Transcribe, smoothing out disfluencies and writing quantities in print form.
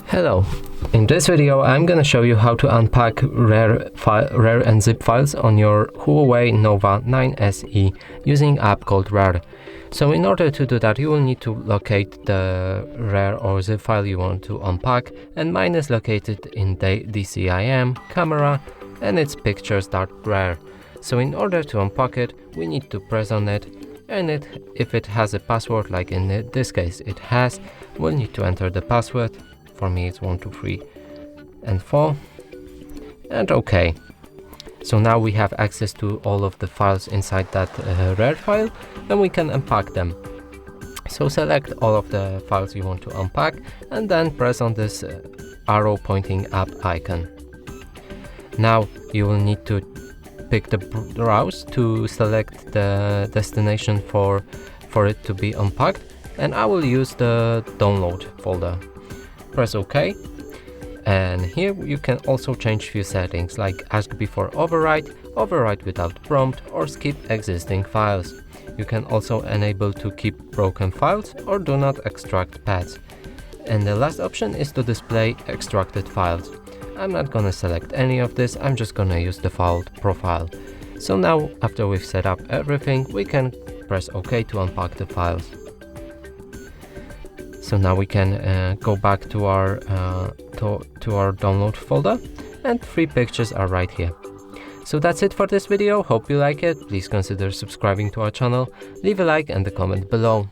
Hello, in this video I'm gonna show you how to unpack RAR and zip files on your Huawei Nova 9 SE using app called Rar. So in order to do that, you will need to locate the RAR or zip file you want to unpack, and mine is located in the DCIM camera and it's pictures.rar. So in order to unpack it, we need to press on it, and if it has a password, like in this case it has, we'll need to enter the password. For me it's 1, 2, 3 and 4, and OK. So now we have access to all of the files inside that RAR file, and we can unpack them. So select all of the files you want to unpack and then press on this arrow pointing up icon. Now you will need to pick the browse to select the destination for it to be unpacked, and I will use the download folder. Press OK, and here you can also change few settings like ask before overwrite without prompt, or skip existing files. You can also enable to keep broken files or do not extract paths. And the last option is to display extracted files. I'm not gonna select any of this, I'm just gonna use default profile. So now after we've set up everything, we can press OK to unpack the files. So now we can go back to our download folder, and 3 pictures are right here. So that's it for this video. Hope you like it. Please consider subscribing to our channel, leave a like and a comment below.